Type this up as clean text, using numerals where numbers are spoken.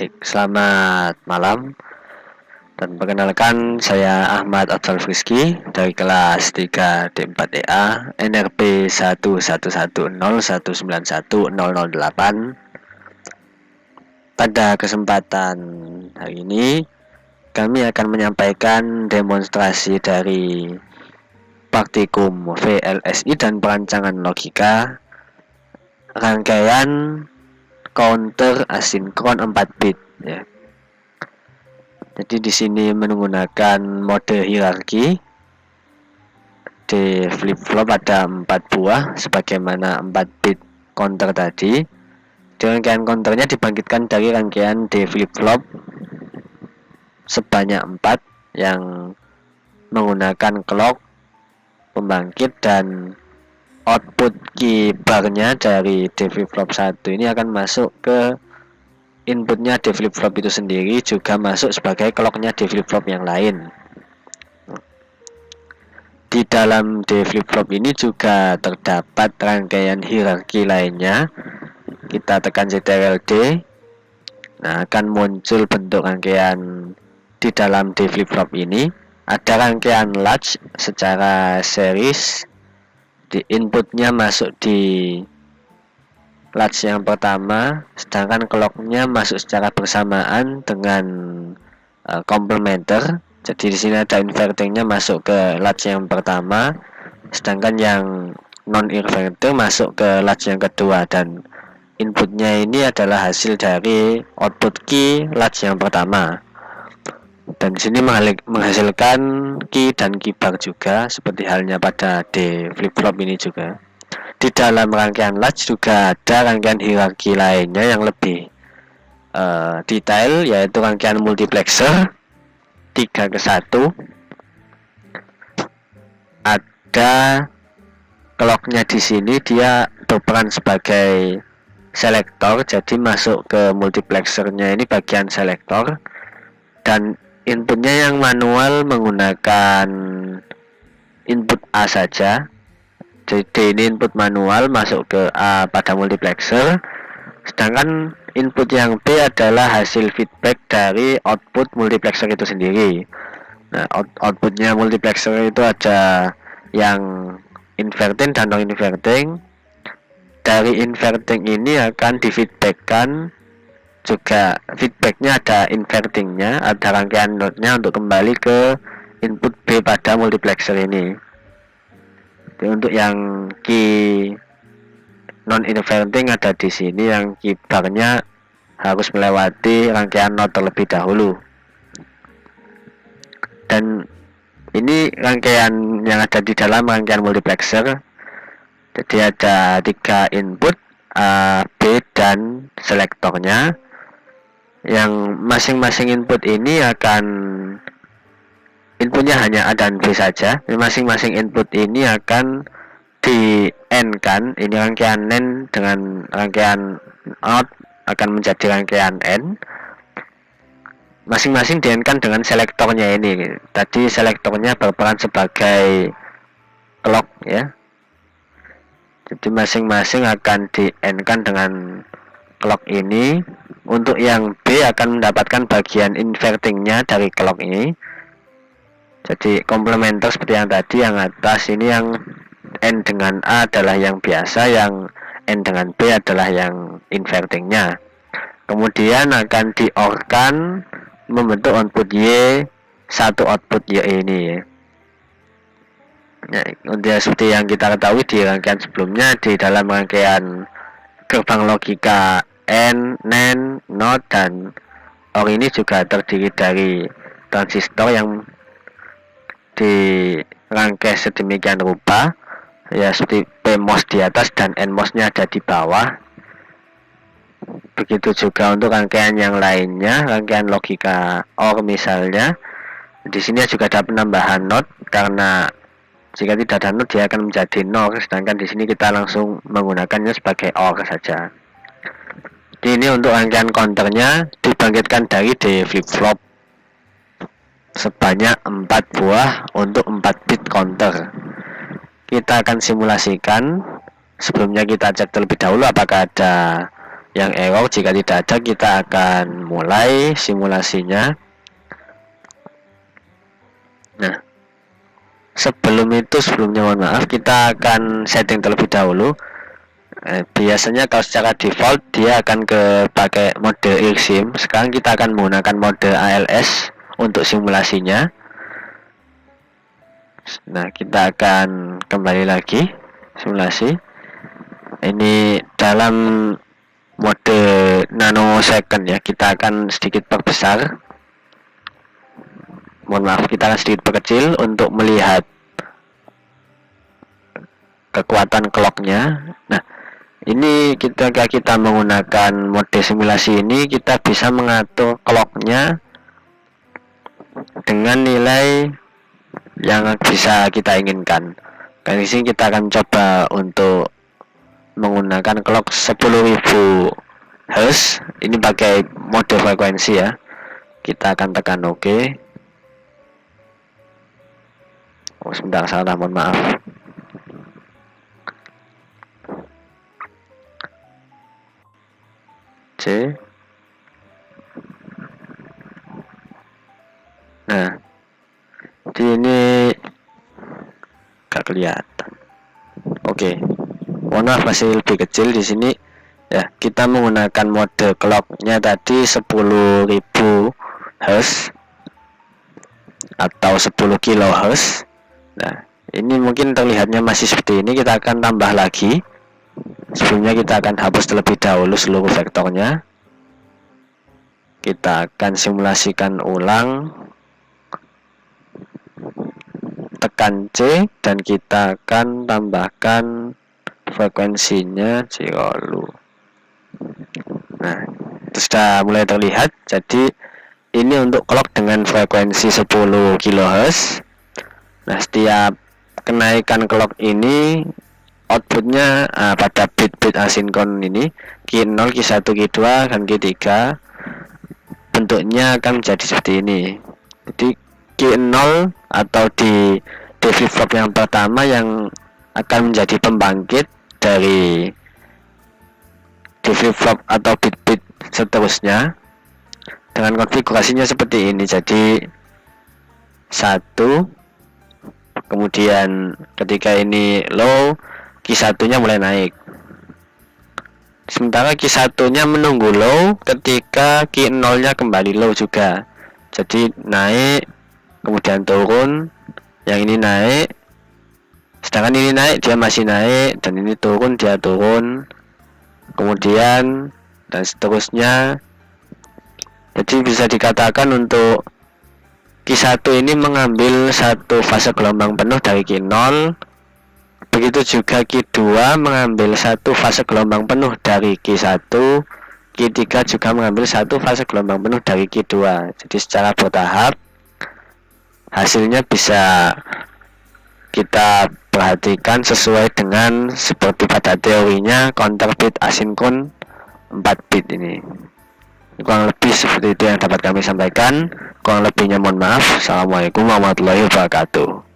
Baik, selamat malam dan perkenalkan saya Ahmad Afzal Frizky dari kelas 3D4EA NRP 11101919008. Pada kesempatan hari ini kami akan menyampaikan demonstrasi dari praktikum VLSI dan perancangan logika rangkaian counter asinkron 4 bit ya. Jadi di sini menggunakan mode hierarki. Di flip-flop ada 4 buah sebagaimana 4 bit counter tadi. Di rangkaian counternya dibangkitkan dari rangkaian D flip-flop sebanyak 4 yang menggunakan clock, pembangkit, dan output key barnya dari D flip-flop 1 ini akan masuk ke inputnya D flip-flop itu sendiri, juga masuk sebagai clocknya D flip-flop yang lain. Di dalam D flip-flop ini juga terdapat rangkaian hierarki lainnya. Kita tekan Ctrl D, nah akan muncul bentuk rangkaian di dalam D flip-flop ini. Ada rangkaian latch secara series, di inputnya masuk di latch yang pertama, sedangkan clocknya masuk secara bersamaan dengan complementer. Jadi di sini ada invertingnya masuk ke latch yang pertama, sedangkan yang non inverter masuk ke latch yang kedua, dan inputnya ini adalah hasil dari output key latch yang pertama. Dan di sini menghasilkan key dan key bar juga, seperti halnya pada D flip-flop ini juga. Di dalam rangkaian latch juga ada rangkaian hierarki lainnya yang lebih detail, yaitu rangkaian multiplexer 3:1. Ada clocknya di sini, dia berperan sebagai selektor, jadi masuk ke multiplexernya ini bagian selektor, dan inputnya yang manual menggunakan input A saja. Jadi ini input manual masuk ke A pada multiplexer, sedangkan input yang B adalah hasil feedback dari output multiplexer itu sendiri. Nah, outputnya multiplexer itu ada yang inverting dan non inverting. Dari inverting ini akan di-feedbackkan, juga feedbacknya ada invertingnya, ada rangkaian node-nya untuk kembali ke input B pada multiplexer ini. Jadi untuk yang key non inverting ada di sini, yang key barnya harus melewati rangkaian node terlebih dahulu. Dan ini rangkaian yang ada di dalam rangkaian multiplexer. Jadi ada 3 input A, B, dan selektornya. Yang masing-masing input ini akan inputnya hanya A dan B saja. Masing-masing input ini akan di N-kan. Ini rangkaian N dengan rangkaian out akan menjadi rangkaian N. Masing-masing di N-kan dengan selektornya ini. Tadi selektornya berperan sebagai clock ya. Jadi masing-masing akan di N-kan dengan clock ini. Untuk yang B akan mendapatkan bagian invertingnya dari clock ini. Jadi komplementer seperti yang tadi, yang atas ini yang N dengan A adalah yang biasa, yang N dengan B adalah yang invertingnya. Kemudian akan di-OR-kan membentuk output Y, satu output Y ini. Nah, seperti yang kita ketahui di rangkaian sebelumnya, di dalam rangkaian gerbang logika N, NAND, NOT, dan OR ini juga terdiri dari transistor yang dirangkai sedemikian rupa ya, seperti PMOS di atas dan NMOS-nya ada di bawah. Begitu juga untuk rangkaian yang lainnya, rangkaian logika OR misalnya. Di sini juga ada penambahan NOT, karena jika tidak ada NOT dia akan menjadi NOR, sedangkan di sini kita langsung menggunakannya sebagai OR saja. Ini untuk rangkaian counternya dibangkitkan dari D flip-flop sebanyak 4 buah untuk 4 bit counter. Kita akan simulasikan. Sebelumnya kita cek terlebih dahulu apakah ada yang error. Jika tidak ada, kita akan mulai simulasinya. Nah, sebelumnya mohon maaf, kita akan setting terlebih dahulu. Biasanya kalau secara default dia akan pakai mode eSIM. Sekarang kita akan menggunakan mode ALS untuk simulasinya. Nah, kita akan kembali lagi simulasi. Ini dalam mode nanosecond ya, kita akan sedikit perbesar. Mohon maaf, kita akan sedikit perkecil untuk melihat kekuatan clocknya. Nah, ini ketika kita menggunakan mode simulasi ini, kita bisa mengatur clocknya dengan nilai yang bisa kita inginkan. Kali ini kita akan coba untuk menggunakan clock 10.000 Hz. Ini pakai mode frekuensi ya. Kita akan tekan OK. Oh, sebentar, salah, mohon maaf. C. Nah, di ini gak kelihatan. Oke, mohon maaf, masih lebih kecil di sini ya. Kita menggunakan mode clocknya tadi 10.000 Hz atau 10 kHz. Nah, ini mungkin terlihatnya masih seperti ini. Kita akan tambah lagi. Sebelumnya kita akan hapus terlebih dahulu seluruh vektornya. Kita akan simulasikan ulang. Tekan C dan kita akan tambahkan frekuensinya 0. Nah, itu sudah mulai terlihat. Jadi ini untuk clock dengan frekuensi 10 kHz. Nah, setiap kenaikan clock ini outputnya pada bit-bit asinkron ini Q0, Q1, Q2, dan Q3 bentuknya akan menjadi seperti ini. Jadi Q0 atau di flip-flop yang pertama yang akan menjadi pembangkit dari di flip-flop atau bit-bit seterusnya dengan konfigurasinya seperti ini. Jadi 1, kemudian ketika ini low, Q1 nya mulai naik, sementara Q1 nya menunggu low ketika Q0 nya kembali low juga. Jadi naik kemudian turun, yang ini naik, sedangkan ini naik dia masih naik, dan ini turun dia turun, kemudian dan seterusnya. Jadi bisa dikatakan untuk Q1 ini mengambil satu fase gelombang penuh dari Q0. Begitu juga Q2 mengambil satu fase gelombang penuh dari Q1. Q3 juga mengambil satu fase gelombang penuh dari Q2. Jadi secara bertahap hasilnya bisa kita perhatikan sesuai dengan seperti pada teorinya counter bit asinkron 4 bit ini. Kurang lebih seperti itu yang dapat kami sampaikan. Kurang lebihnya mohon maaf. Assalamualaikum warahmatullahi wabarakatuh.